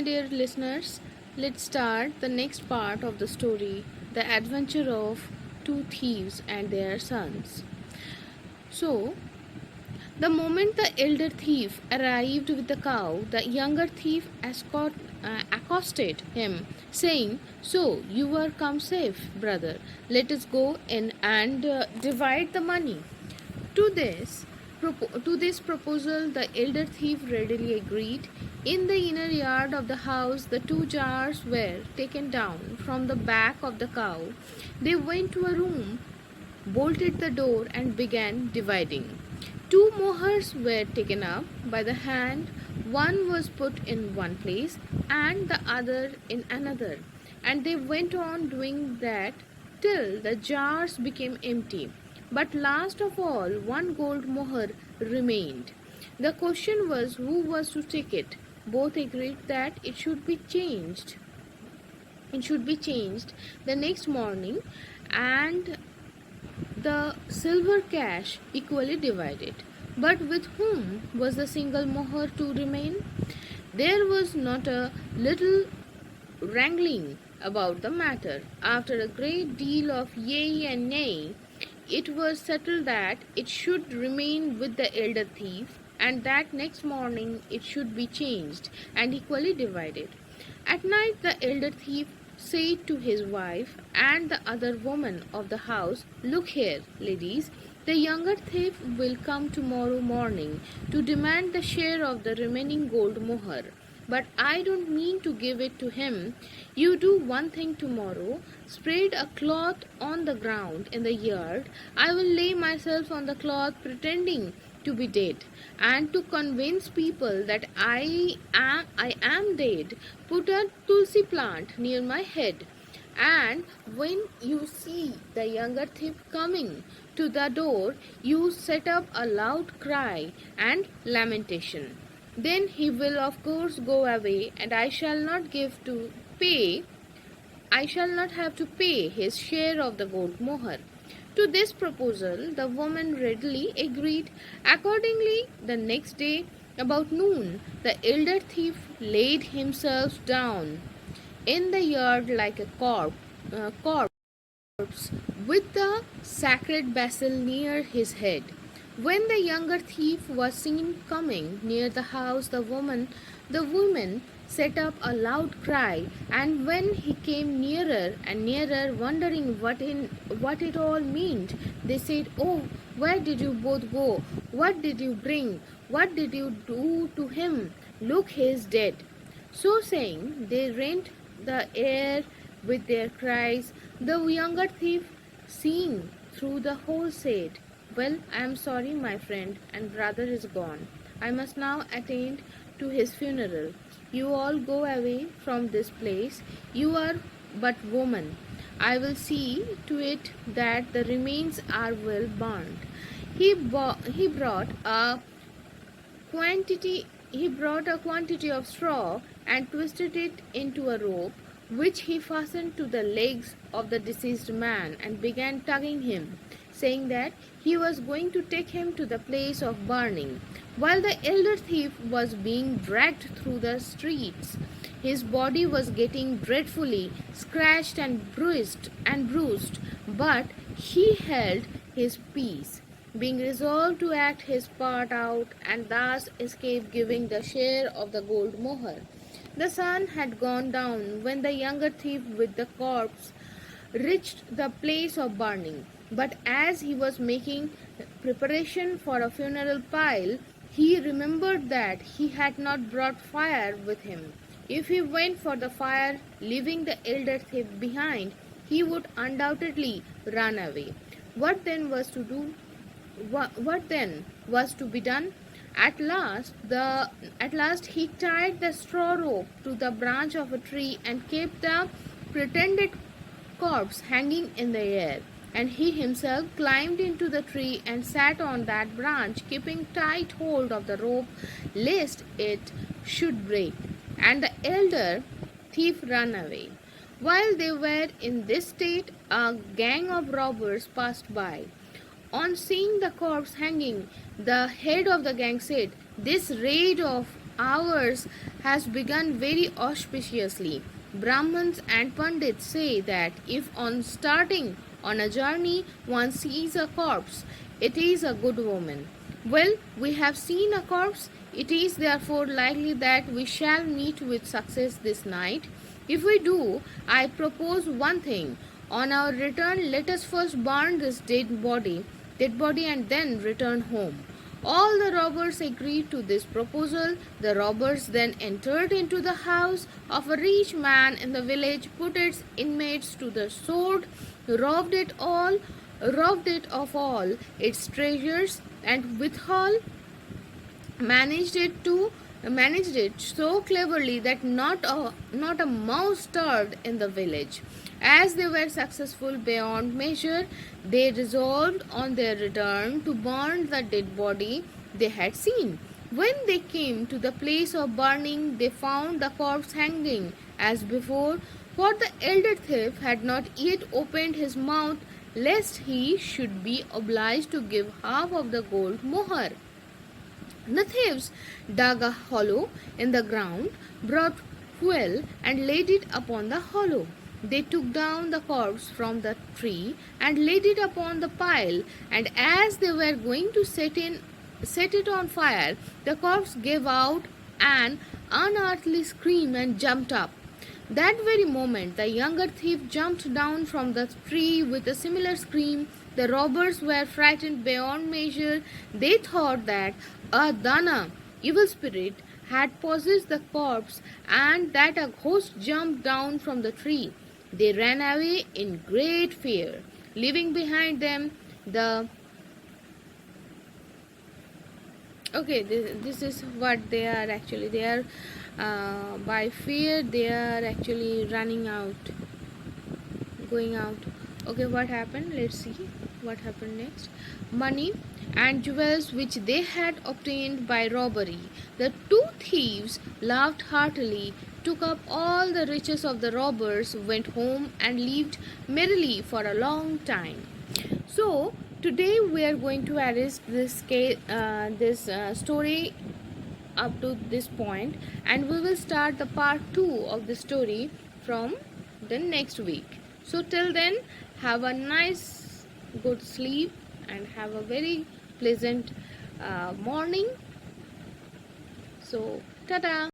my dear listeners, let's start the next part of the story, The Adventure of Two Thieves and Their Sons. So, the moment the elder thief arrived with the cow, the younger thief accosted him, saying, "So, you are come safe, brother. Let us go in and divide the money." To this proposal, the elder thief readily agreed. In the inner yard of the house, the two jars were taken down from the back of the cow. They went to a room, bolted the door, and began dividing. Two mohurs were taken up by the hand. One was put in one place and the other in another, and they went on doing that till the jars became empty. But last of all, one gold moher remained. The question was who was to take it. Both agreed that it should be changed. It should be changed the next morning, and the silver cash equally divided. But with whom was the single moher to remain? There was not a little wrangling about the matter. After a great deal of yea and nay, it was settled that it should remain with the elder thief, and that next morning it should be changed and equally divided. At night, the elder thief said to his wife and the other woman of the house, "Look here, ladies, the younger thief will come tomorrow morning to demand the share of the remaining gold moher. But I don't mean to give it to him. You do one thing tomorrow. Spread a cloth on the ground in the yard. I will lay myself on the cloth pretending to be dead, and to convince people that I am dead, put a tulsi plant near my head. And when you see the younger thief coming to the door, you set up a loud cry and lamentation. Then he will of course go away, and I shall not have to pay his share of the gold moher." To this proposal, the woman readily agreed. Accordingly, the next day, about noon, the elder thief laid himself down in the yard like a corpse, with the sacred basil near his head. When the younger thief was seen coming near the house, the women set up a loud cry, and when he came nearer and nearer, wondering what it all meant, they said, "Oh, where did you both go? What did you bring? What did you do to him? Look, he is dead." So saying, they rent the air with their cries. The younger thief, seeing through the whole, said, "Well, I am sorry, my friend and brother is gone. I must now attend to his funeral. You all go away from this place. You are but women. I will see to it that the remains are well burned." He brought a quantity of straw and twisted it into a rope, which he fastened to the legs of the deceased man, and began tugging him, saying that he was going to take him to the place of burning. While the elder thief was being dragged through the streets, his body was getting dreadfully scratched and bruised, but he held his peace, being resolved to act his part out and thus escape giving the share of the gold moher. The sun had gone down when the younger thief with the corpse reached the place of burning. But as he was making preparation for a funeral pile, he remembered that he had not brought fire with him. If he went for the fire, leaving the elder thief behind, he would undoubtedly run away. What then was to do? What then was to be done? At last he tied the straw rope to the branch of a tree and kept the pretended corpse hanging in the air. And he himself climbed into the tree and sat on that branch, keeping tight hold of the rope lest it should break, and the elder thief ran away. While they were in this state, a gang of robbers passed by. On seeing the corpse hanging, the head of the gang said, "This raid of ours has begun very auspiciously. Brahmins and Pandits say that if on starting on a journey one sees a corpse, it is a good omen. Well, we have seen a corpse, it is therefore likely that we shall meet with success this night. If we do, I propose one thing. On our return, let us first burn this dead body and then return home. All the robbers agreed to this proposal. The robbers then entered into the house of a rich man in the village, put its inmates to the sword, robbed it of all its treasures, and withal managed it so cleverly that not a mouse stirred in the village. As they were successful beyond measure, they resolved on their return to burn the dead body they had seen. When they came to the place of burning, they found the corpse hanging as before, for the elder thief had not yet opened his mouth, lest he should be obliged to give half of the gold mohar. The thieves dug a hollow in the ground, brought fuel, and laid it upon the hollow. They took down the corpse from the tree and laid it upon the pile, and as they were going to set it on fire, the corpse gave out an unearthly scream and jumped up. That very moment, the younger thief jumped down from the tree with a similar scream. The robbers were frightened beyond measure. They thought that a Dana, evil spirit, had possessed the corpse and that a ghost jumped down from the tree. They ran away in great fear, leaving behind them the. Okay, this is what they are actually. They are by fear. They are actually running out, going out. Okay, what happened? Let's see what happened next. Money and jewels which they had obtained by robbery. The two thieves laughed heartily, took up all the riches of the robbers, went home, and lived merrily for a long time. So today we are going to arrest this story up to this point, and we will start the part 2 of the story from the next week. So till then, have a nice good sleep and have a very pleasant morning. So, ta-da!